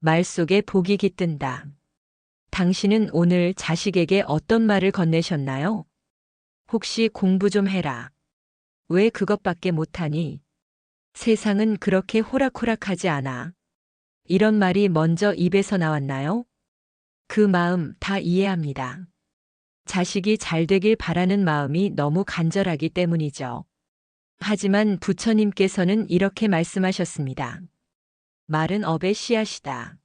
말 속에 복이 깃든다. 당신은 오늘 자식에게 어떤 말을 건네셨나요? 혹시 공부 좀 해라. 왜 그것밖에 못하니? 세상은 그렇게 호락호락하지 않아. 이런 말이 먼저 입에서 나왔나요? 그 마음 다 이해합니다. 자식이 잘 되길 바라는 마음이 너무 간절하기 때문이죠. 하지만 부처님께서는 이렇게 말씀하셨습니다. 말은 업의 씨앗이다.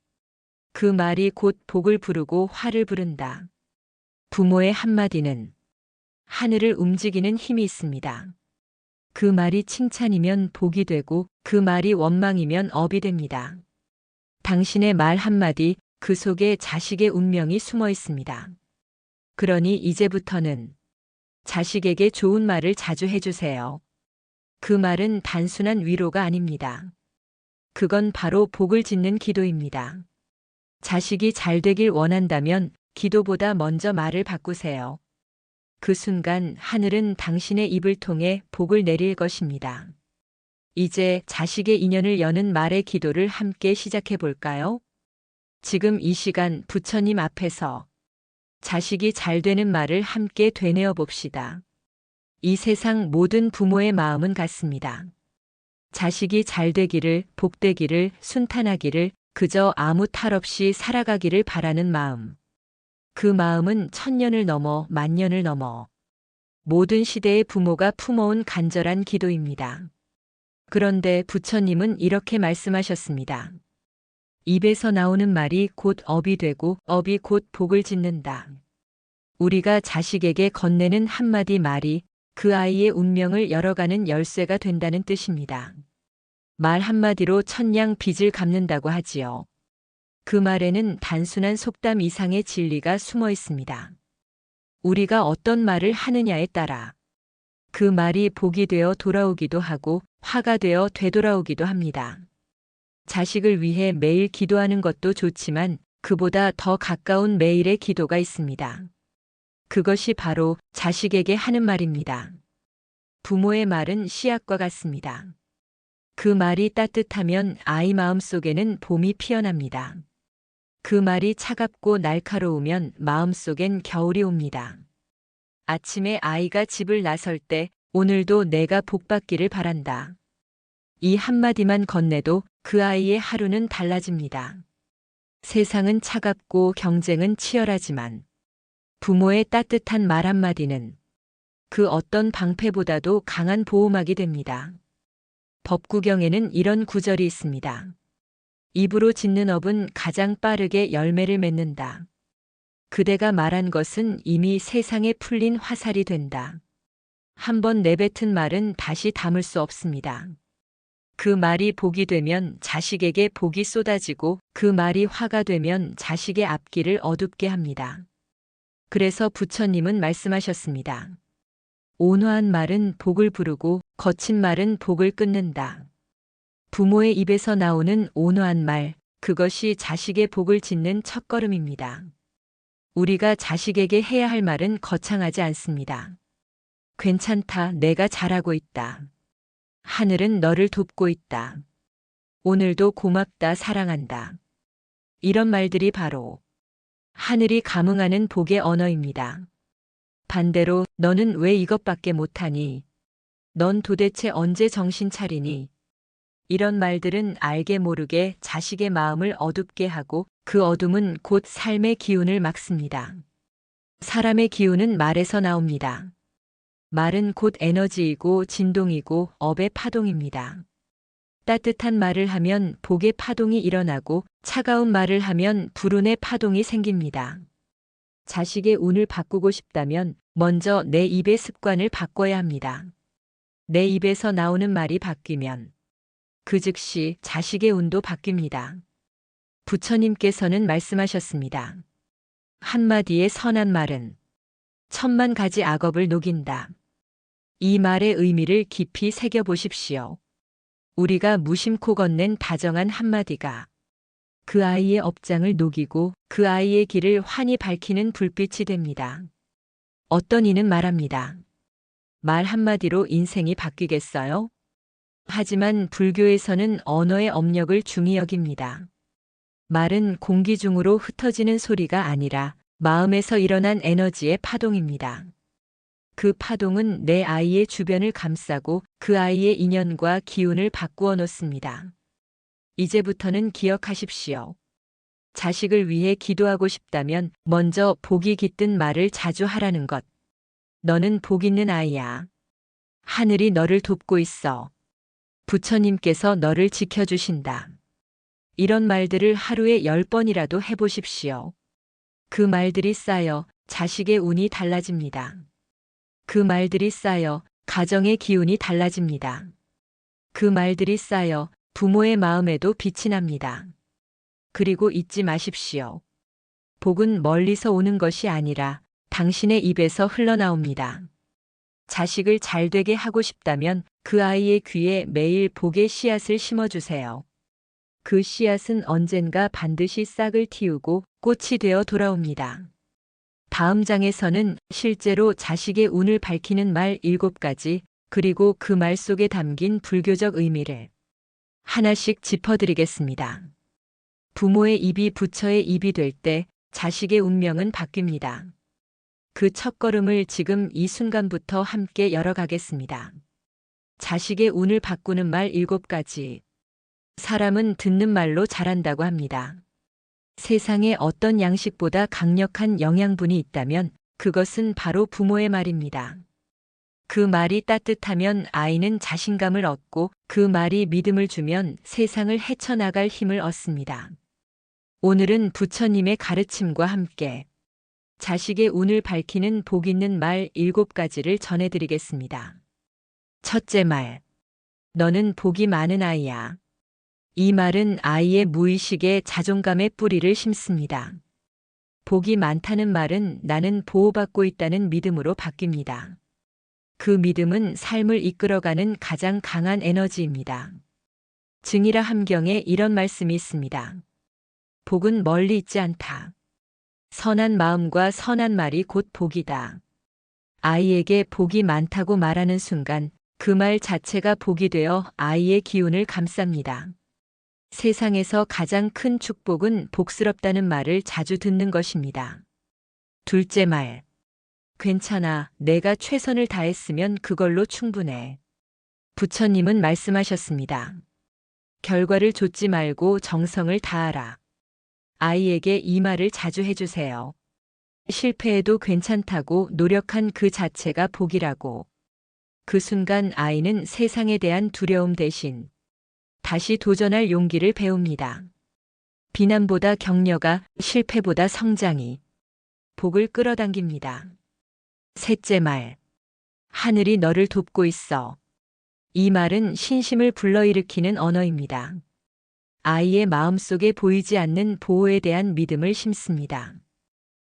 그 말이 곧 복을 부르고 화를 부른다. 부모의 한마디는 하늘을 움직이는 힘이 있습니다. 그 말이 칭찬이면 복이 되고 그 말이 원망이면 업이 됩니다. 당신의 말 한마디 그 속에 자식의 운명이 숨어 있습니다. 그러니 이제부터는 자식에게 좋은 말을 자주 해주세요. 그 말은 단순한 위로가 아닙니다. 그건 바로 복을 짓는 기도입니다. 자식이 잘 되길 원한다면 기도보다 먼저 말을 바꾸세요. 그 순간 하늘은 당신의 입을 통해 복을 내릴 것입니다. 이제 자식의 인연을 여는 말의 기도를 함께 시작해 볼까요? 지금 이 시간 부처님 앞에서 자식이 잘 되는 말을 함께 되뇌어 봅시다. 이 세상 모든 부모의 마음은 같습니다. 자식이 잘 되기를, 복되기를, 순탄하기를, 그저 아무 탈 없이 살아가기를 바라는 마음. 그 마음은 천년을 넘어 만년을 넘어 모든 시대의 부모가 품어온 간절한 기도입니다. 그런데 부처님은 이렇게 말씀하셨습니다. 입에서 나오는 말이 곧 업이 되고 업이 곧 복을 짓는다. 우리가 자식에게 건네는 한마디 말이 그 아이의 운명을 열어가는 열쇠가 된다는 뜻입니다. 말 한마디로 천냥 빚을 갚는다고 하지요. 그 말에는 단순한 속담 이상의 진리가 숨어 있습니다. 우리가 어떤 말을 하느냐에 따라 그 말이 복이 되어 돌아오기도 하고 화가 되어 되돌아오기도 합니다. 자식을 위해 매일 기도하는 것도 좋지만 그보다 더 가까운 매일의 기도가 있습니다. 그것이 바로 자식에게 하는 말입니다. 부모의 말은 씨앗과 같습니다. 그 말이 따뜻하면 아이 마음 속에는 봄이 피어납니다. 그 말이 차갑고 날카로우면 마음속엔 겨울이 옵니다. 아침에 아이가 집을 나설 때 오늘도 내가 복받기를 바란다. 이 한마디만 건네도 그 아이의 하루는 달라집니다. 세상은 차갑고 경쟁은 치열하지만 부모의 따뜻한 말 한마디는 그 어떤 방패보다도 강한 보호막이 됩니다. 법구경에는 이런 구절이 있습니다. 입으로 짓는 업은 가장 빠르게 열매를 맺는다. 그대가 말한 것은 이미 세상에 풀린 화살이 된다. 한번 내뱉은 말은 다시 담을 수 없습니다. 그 말이 복이 되면 자식에게 복이 쏟아지고 그 말이 화가 되면 자식의 앞길을 어둡게 합니다. 그래서 부처님은 말씀하셨습니다. 온화한 말은 복을 부르고 거친 말은 복을 끊는다. 부모의 입에서 나오는 온화한 말, 그것이 자식의 복을 짓는 첫걸음입니다. 우리가 자식에게 해야 할 말은 거창하지 않습니다. 괜찮다, 내가 잘하고 있다. 하늘은 너를 돕고 있다. 오늘도 고맙다, 사랑한다. 이런 말들이 바로 하늘이 감응하는 복의 언어입니다. 반대로 너는 왜 이것밖에 못하니? 넌 도대체 언제 정신 차리니? 이런 말들은 알게 모르게 자식의 마음을 어둡게 하고 그 어둠은 곧 삶의 기운을 막습니다. 사람의 기운은 말에서 나옵니다. 말은 곧 에너지이고 진동이고 업의 파동입니다. 따뜻한 말을 하면 복의 파동이 일어나고 차가운 말을 하면 불운의 파동이 생깁니다. 자식의 운을 바꾸고 싶다면 먼저 내 입의 습관을 바꿔야 합니다. 내 입에서 나오는 말이 바뀌면 그 즉시 자식의 운도 바뀝니다. 부처님께서는 말씀하셨습니다. 한마디의 선한 말은 천만 가지 악업을 녹인다. 이 말의 의미를 깊이 새겨보십시오. 우리가 무심코 건넨 다정한 한마디가 그 아이의 업장을 녹이고 그 아이의 길을 환히 밝히는 불빛이 됩니다. 어떤 이는 말합니다. 말 한마디로 인생이 바뀌겠어요? 하지만 불교에서는 언어의 업력을 중히 여깁니다. 말은 공기 중으로 흩어지는 소리가 아니라 마음에서 일어난 에너지의 파동입니다. 그 파동은 내 아이의 주변을 감싸고 그 아이의 인연과 기운을 바꾸어 놓습니다. 이제부터는 기억하십시오. 자식을 위해 기도하고 싶다면 먼저 복이 깃든 말을 자주 하라는 것. 너는 복 있는 아이야. 하늘이 너를 돕고 있어. 부처님께서 너를 지켜주신다. 이런 말들을 하루에 10번이라도 해보십시오. 그 말들이 쌓여 자식의 운이 달라집니다. 그 말들이 쌓여 가정의 기운이 달라집니다. 그 말들이 쌓여 부모의 마음에도 빛이 납니다. 그리고 잊지 마십시오. 복은 멀리서 오는 것이 아니라 당신의 입에서 흘러나옵니다. 자식을 잘 되게 하고 싶다면 그 아이의 귀에 매일 복의 씨앗을 심어주세요. 그 씨앗은 언젠가 반드시 싹을 틔우고 꽃이 되어 돌아옵니다. 다음 장에서는 실제로 자식의 운을 밝히는 말 7가지, 그리고 그 말 속에 담긴 불교적 의미를 하나씩 짚어드리겠습니다. 부모의 입이 부처의 입이 될 때 자식의 운명은 바뀝니다. 그 첫걸음을 지금 이 순간부터 함께 열어가겠습니다. 자식의 운을 바꾸는 말 7가지. 사람은 듣는 말로 자란다고 합니다. 세상에 어떤 양식보다 강력한 영양분이 있다면 그것은 바로 부모의 말입니다. 그 말이 따뜻하면 아이는 자신감을 얻고 그 말이 믿음을 주면 세상을 헤쳐나갈 힘을 얻습니다. 오늘은 부처님의 가르침과 함께 자식의 운을 밝히는 복 있는 말 7가지를 전해드리겠습니다. 첫째 말. 너는 복이 많은 아이야. 이 말은 아이의 무의식에 자존감의 뿌리를 심습니다. 복이 많다는 말은 나는 보호받고 있다는 믿음으로 바뀝니다. 그 믿음은 삶을 이끌어가는 가장 강한 에너지입니다. 증이라 함경에 이런 말씀이 있습니다. 복은 멀리 있지 않다. 선한 마음과 선한 말이 곧 복이다. 아이에게 복이 많다고 말하는 순간 그 말 자체가 복이 되어 아이의 기운을 감쌉니다. 세상에서 가장 큰 축복은 복스럽다는 말을 자주 듣는 것입니다. 둘째 말. 괜찮아. 내가 최선을 다했으면 그걸로 충분해. 부처님은 말씀하셨습니다. 결과를 좇지 말고 정성을 다하라. 아이에게 이 말을 자주 해주세요. 실패해도 괜찮다고 노력한 그 자체가 복이라고. 그 순간 아이는 세상에 대한 두려움 대신 다시 도전할 용기를 배웁니다. 비난보다 격려가, 실패보다 성장이 복을 끌어당깁니다. 셋째 말. 하늘이 너를 돕고 있어. 이 말은 신심을 불러일으키는 언어입니다. 아이의 마음속에 보이지 않는 보호에 대한 믿음을 심습니다.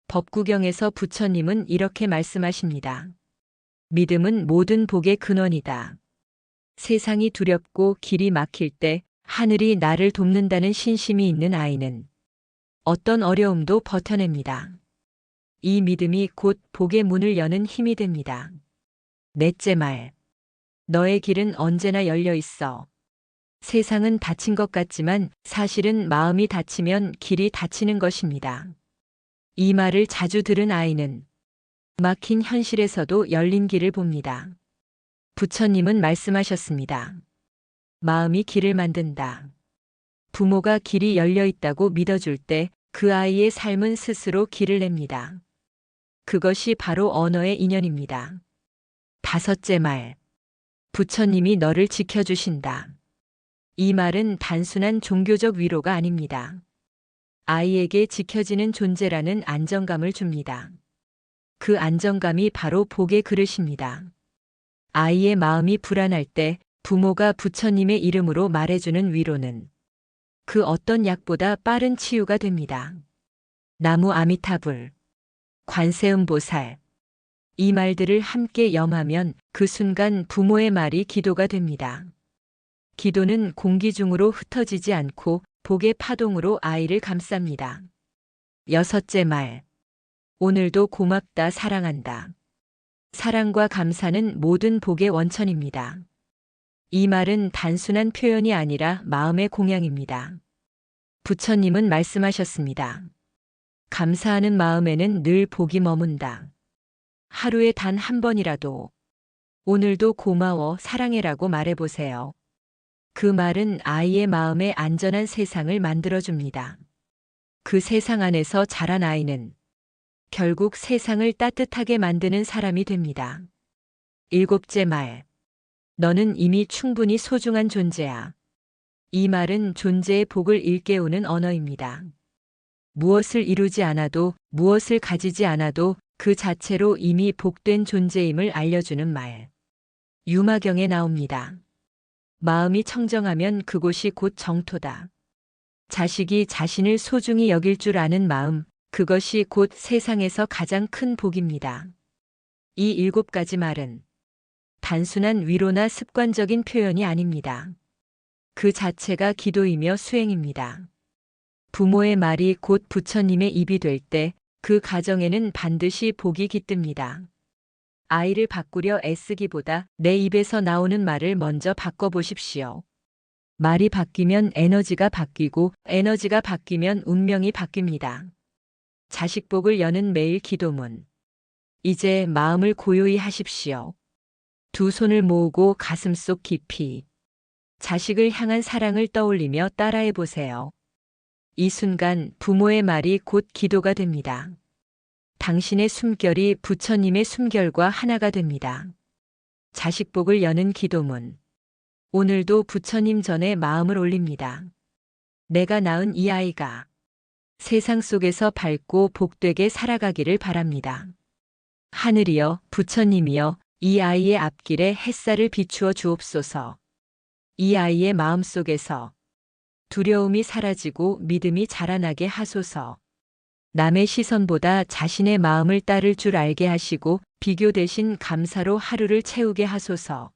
법구경에서 부처님은 이렇게 말씀하십니다. 믿음은 모든 복의 근원이다. 세상이 두렵고 길이 막힐 때 하늘이 나를 돕는다는 신심이 있는 아이는 어떤 어려움도 버텨냅니다. 이 믿음이 곧 복의 문을 여는 힘이 됩니다. 넷째 말. 너의 길은 언제나 열려 있어. 세상은 닫힌 것 같지만 사실은 마음이 닫히면 길이 닫히는 것입니다. 이 말을 자주 들은 아이는 막힌 현실에서도 열린 길을 봅니다. 부처님은 말씀하셨습니다. 마음이 길을 만든다. 부모가 길이 열려 있다고 믿어줄 때 그 아이의 삶은 스스로 길을 냅니다. 그것이 바로 언어의 인연입니다. 다섯째 말. 부처님이 너를 지켜주신다. 이 말은 단순한 종교적 위로가 아닙니다. 아이에게 지켜지는 존재라는 안정감을 줍니다. 그 안정감이 바로 복의 그릇입니다. 아이의 마음이 불안할 때 부모가 부처님의 이름으로 말해주는 위로는 그 어떤 약보다 빠른 치유가 됩니다. 나무 아미타불, 관세음보살. 이 말들을 함께 염하면 그 순간 부모의 말이 기도가 됩니다. 기도는 공기 중으로 흩어지지 않고 복의 파동으로 아이를 감쌉니다. 여섯째 말. 오늘도 고맙다, 사랑한다. 사랑과 감사는 모든 복의 원천입니다. 이 말은 단순한 표현이 아니라 마음의 공양입니다. 부처님은 말씀하셨습니다. 감사하는 마음에는 늘 복이 머문다. 하루에 단 한 번이라도 오늘도 고마워 사랑해라고 말해보세요. 그 말은 아이의 마음에 안전한 세상을 만들어줍니다. 그 세상 안에서 자란 아이는 결국 세상을 따뜻하게 만드는 사람이 됩니다. 일곱째 말. 너는 이미 충분히 소중한 존재야. 이 말은 존재의 복을 일깨우는 언어입니다. 무엇을 이루지 않아도, 무엇을 가지지 않아도 그 자체로 이미 복된 존재임을 알려주는 말. 유마경에 나옵니다. 마음이 청정하면 그곳이 곧 정토다. 자식이 자신을 소중히 여길 줄 아는 마음, 그것이 곧 세상에서 가장 큰 복입니다. 이 7가지 말은 단순한 위로나 습관적인 표현이 아닙니다. 그 자체가 기도이며 수행입니다. 부모의 말이 곧 부처님의 입이 될 때 그 가정에는 반드시 복이 깃듭니다. 아이를 바꾸려 애쓰기보다 내 입에서 나오는 말을 먼저 바꿔보십시오. 말이 바뀌면 에너지가 바뀌고 에너지가 바뀌면 운명이 바뀝니다. 자식 복을 여는 매일 기도문. 이제 마음을 고요히 하십시오. 두 손을 모으고 가슴속 깊이 자식을 향한 사랑을 떠올리며 따라해 보세요. 이 순간 부모의 말이 곧 기도가 됩니다. 당신의 숨결이 부처님의 숨결과 하나가 됩니다. 자식 복을 여는 기도문. 오늘도 부처님 전에 마음을 올립니다. 내가 낳은 이 아이가 세상 속에서 밝고 복되게 살아가기를 바랍니다. 하늘이여, 부처님이여, 이 아이의 앞길에 햇살을 비추어 주옵소서. 이 아이의 마음속에서 두려움이 사라지고 믿음이 자라나게 하소서. 남의 시선보다 자신의 마음을 따를 줄 알게 하시고 비교 대신 감사로 하루를 채우게 하소서.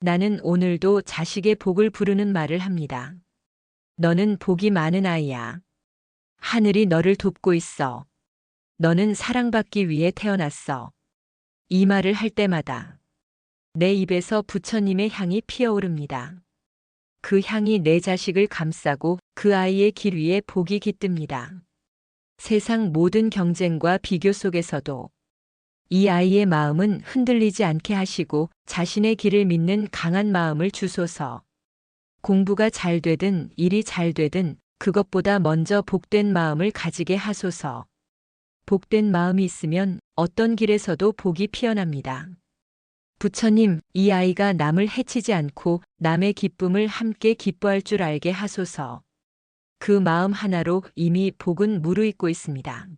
나는 오늘도 자식의 복을 부르는 말을 합니다. 너는 복이 많은 아이야. 하늘이 너를 돕고 있어. 너는 사랑받기 위해 태어났어. 이 말을 할 때마다 내 입에서 부처님의 향이 피어오릅니다. 그 향이 내 자식을 감싸고 그 아이의 길 위에 복이 깃듭니다. 세상 모든 경쟁과 비교 속에서도 이 아이의 마음은 흔들리지 않게 하시고 자신의 길을 믿는 강한 마음을 주소서. 공부가 잘 되든 일이 잘 되든 그것보다 먼저 복된 마음을 가지게 하소서. 복된 마음이 있으면 어떤 길에서도 복이 피어납니다. 부처님, 이 아이가 남을 해치지 않고 남의 기쁨을 함께 기뻐할 줄 알게 하소서. 그 마음 하나로 이미 복은 무르익고 있습니다.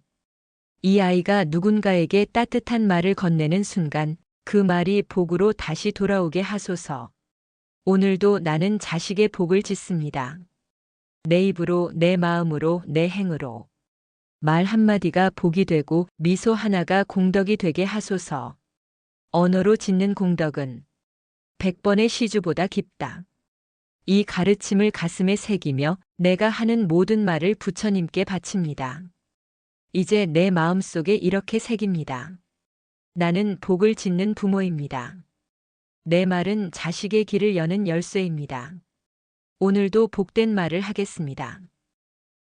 이 아이가 누군가에게 따뜻한 말을 건네는 순간 그 말이 복으로 다시 돌아오게 하소서. 오늘도 나는 자식의 복을 짓습니다. 내 입으로, 내 마음으로, 내 행으로. 말 한마디가 복이 되고 미소 하나가 공덕이 되게 하소서. 언어로 짓는 공덕은 100번의 시주보다 깊다. 이 가르침을 가슴에 새기며 내가 하는 모든 말을 부처님께 바칩니다. 이제 내 마음속에 이렇게 새깁니다. 나는 복을 짓는 부모입니다. 내 말은 자식의 길을 여는 열쇠입니다. 오늘도 복된 말을 하겠습니다.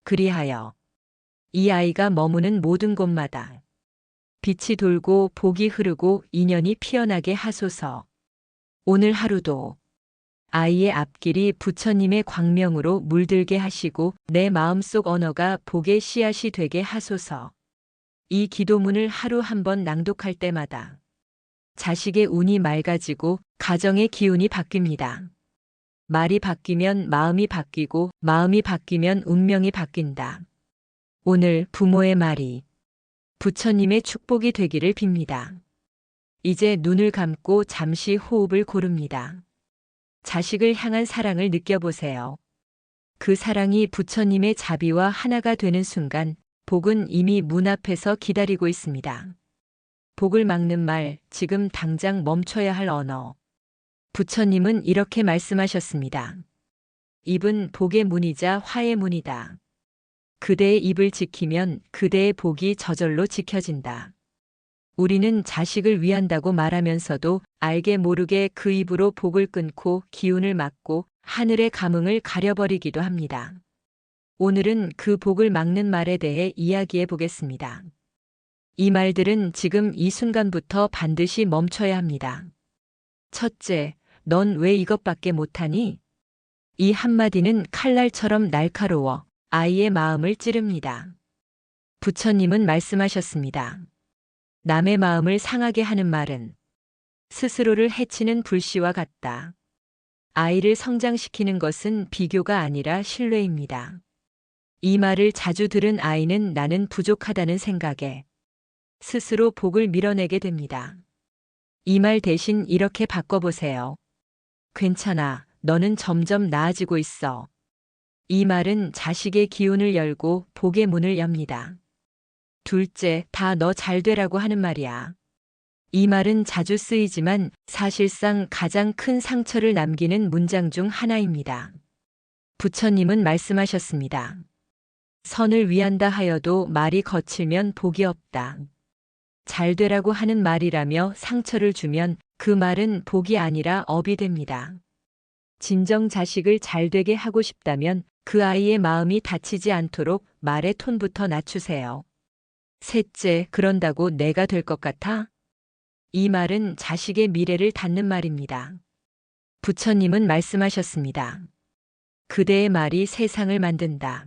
그리하여 이 아이가 머무는 모든 곳마다 빛이 돌고 복이 흐르고 인연이 피어나게 하소서. 오늘 하루도 아이의 앞길이 부처님의 광명으로 물들게 하시고 내 마음속 언어가 복의 씨앗이 되게 하소서. 이 기도문을 하루 한 번 낭독할 때마다 자식의 운이 맑아지고 가정의 기운이 바뀝니다. 말이 바뀌면 마음이 바뀌고 마음이 바뀌면 운명이 바뀐다. 오늘 부모의 말이 부처님의 축복이 되기를 빕니다. 이제 눈을 감고 잠시 호흡을 고릅니다. 자식을 향한 사랑을 느껴보세요. 그 사랑이 부처님의 자비와 하나가 되는 순간 복은 이미 문 앞에서 기다리고 있습니다. 복을 막는 말, 지금 당장 멈춰야 할 언어. 부처님은 이렇게 말씀하셨습니다. 입은 복의 문이자 화의 문이다. 그대의 입을 지키면 그대의 복이 저절로 지켜진다. 우리는 자식을 위한다고 말하면서도 알게 모르게 그 입으로 복을 끊고 기운을 막고 하늘의 감흥을 가려버리기도 합니다. 오늘은 그 복을 막는 말에 대해 이야기해 보겠습니다. 이 말들은 지금 이 순간부터 반드시 멈춰야 합니다. 첫째, 넌 왜 이것밖에 못하니? 이 한마디는 칼날처럼 날카로워 아이의 마음을 찌릅니다. 부처님은 말씀하셨습니다. 남의 마음을 상하게 하는 말은 스스로를 해치는 불씨와 같다. 아이를 성장시키는 것은 비교가 아니라 신뢰입니다. 이 말을 자주 들은 아이는 나는 부족하다는 생각에 스스로 복을 밀어내게 됩니다. 이 말 대신 이렇게 바꿔보세요. 괜찮아, 너는 점점 나아지고 있어. 이 말은 자식의 기운을 열고 복의 문을 엽니다. 둘째, 다 너 잘 되라고 하는 말이야. 이 말은 자주 쓰이지만 사실상 가장 큰 상처를 남기는 문장 중 하나입니다. 부처님은 말씀하셨습니다. 선을 위한다 하여도 말이 거칠면 복이 없다. 잘 되라고 하는 말이라며 상처를 주면 그 말은 복이 아니라 업이 됩니다. 진정 자식을 잘 되게 하고 싶다면 그 아이의 마음이 다치지 않도록 말의 톤부터 낮추세요. 셋째, 그런다고 내가 될 것 같아? 이 말은 자식의 미래를 닫는 말입니다. 부처님은 말씀하셨습니다. 그대의 말이 세상을 만든다.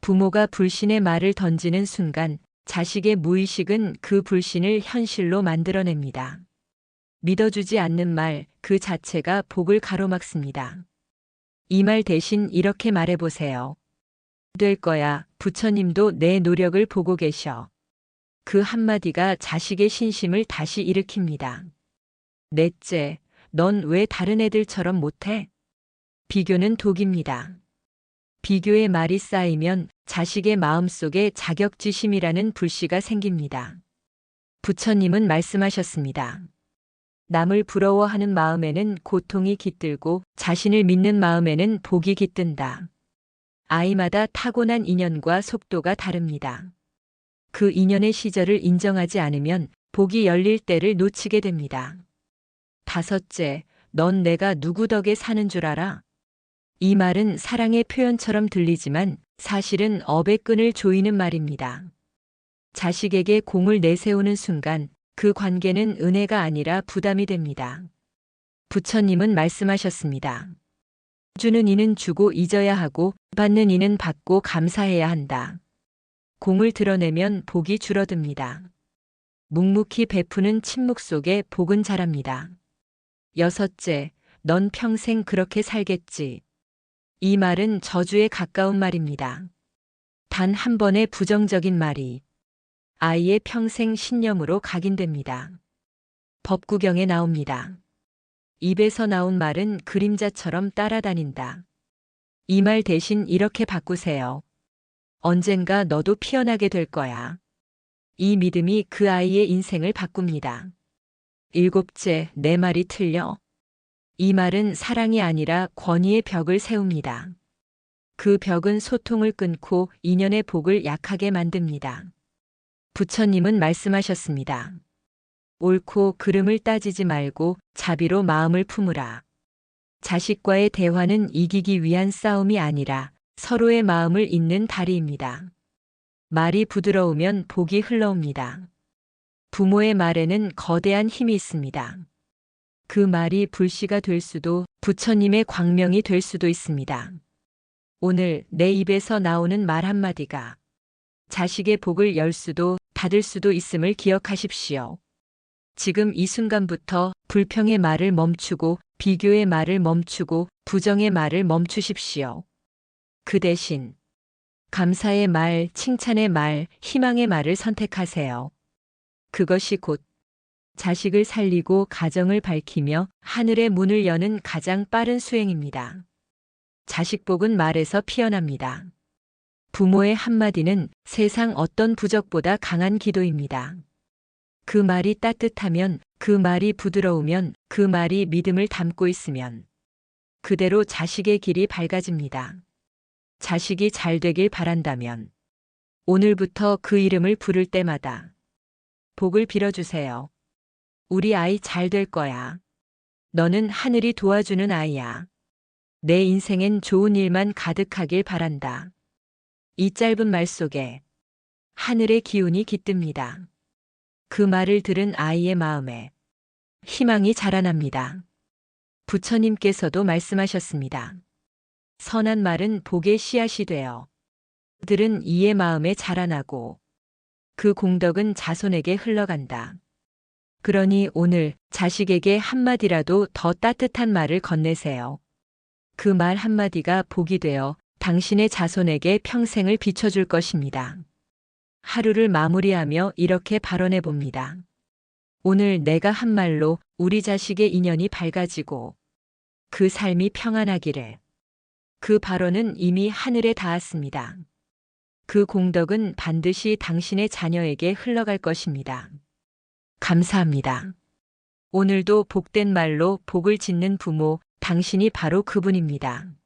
부모가 불신의 말을 던지는 순간 자식의 무의식은 그 불신을 현실로 만들어냅니다. 믿어주지 않는 말 그 자체가 복을 가로막습니다. 이 말 대신 이렇게 말해보세요. 될 거야. 부처님도 내 노력을 보고 계셔. 그 한마디가 자식의 신심을 다시 일으킵니다. 넷째, 넌 왜 다른 애들처럼 못해? 비교는 독입니다. 비교의 말이 쌓이면 자식의 마음속에 자격지심이라는 불씨가 생깁니다. 부처님은 말씀하셨습니다. 남을 부러워하는 마음에는 고통이 깃들고 자신을 믿는 마음에는 복이 깃든다. 아이마다 타고난 인연과 속도가 다릅니다. 그 인연의 시절을 인정하지 않으면 복이 열릴 때를 놓치게 됩니다. 다섯째, 넌 내가 누구 덕에 사는 줄 알아? 이 말은 사랑의 표현처럼 들리지만 사실은 업의 끈을 조이는 말입니다. 자식에게 공을 내세우는 순간 그 관계는 은혜가 아니라 부담이 됩니다. 부처님은 말씀하셨습니다. 주는 이는 주고 잊어야 하고 받는 이는 받고 감사해야 한다. 공을 드러내면 복이 줄어듭니다. 묵묵히 베푸는 침묵 속에 복은 자랍니다. 여섯째, 넌 평생 그렇게 살겠지. 이 말은 저주에 가까운 말입니다. 단 한 번의 부정적인 말이 아이의 평생 신념으로 각인됩니다. 법구경에 나옵니다. 입에서 나온 말은 그림자처럼 따라다닌다. 이 말 대신 이렇게 바꾸세요. 언젠가 너도 피어나게 될 거야. 이 믿음이 그 아이의 인생을 바꿉니다. 일곱째, 내 말이 틀려. 이 말은 사랑이 아니라 권위의 벽을 세웁니다. 그 벽은 소통을 끊고 인연의 복을 약하게 만듭니다. 부처님은 말씀하셨습니다. 옳고 그름을 따지지 말고 자비로 마음을 품으라. 자식과의 대화는 이기기 위한 싸움이 아니라 서로의 마음을 잇는 다리입니다. 말이 부드러우면 복이 흘러옵니다. 부모의 말에는 거대한 힘이 있습니다. 그 말이 불씨가 될 수도 부처님의 광명이 될 수도 있습니다. 오늘 내 입에서 나오는 말 한마디가 자식의 복을 열 수도 닫을 수도 있음을 기억하십시오. 지금 이 순간부터 불평의 말을 멈추고 비교의 말을 멈추고 부정의 말을 멈추십시오. 그 대신 감사의 말, 칭찬의 말, 희망의 말을 선택하세요. 그것이 곧 자식을 살리고 가정을 밝히며 하늘의 문을 여는 가장 빠른 수행입니다. 자식복은 말에서 피어납니다. 부모의 한마디는 세상 어떤 부적보다 강한 기도입니다. 그 말이 따뜻하면, 그 말이 부드러우면, 그 말이 믿음을 담고 있으면 그대로 자식의 길이 밝아집니다. 자식이 잘 되길 바란다면 오늘부터 그 이름을 부를 때마다 복을 빌어주세요. 우리 아이 잘 될 거야. 너는 하늘이 도와주는 아이야. 내 인생엔 좋은 일만 가득하길 바란다. 이 짧은 말 속에 하늘의 기운이 깃듭니다. 그 말을 들은 아이의 마음에 희망이 자라납니다. 부처님께서도 말씀하셨습니다. 선한 말은 복의 씨앗이 되어 들은 이의 마음에 자라나고 그 공덕은 자손에게 흘러간다. 그러니 오늘 자식에게 한마디라도 더 따뜻한 말을 건네세요. 그 말 한마디가 복이 되어 당신의 자손에게 평생을 비춰줄 것입니다. 하루를 마무리하며 이렇게 발언해 봅니다. 오늘 내가 한 말로 우리 자식의 인연이 밝아지고 그 삶이 평안하기를. 그 발언은 이미 하늘에 닿았습니다. 그 공덕은 반드시 당신의 자녀에게 흘러갈 것입니다. 감사합니다. 오늘도 복된 말로 복을 짓는 부모, 당신이 바로 그분입니다.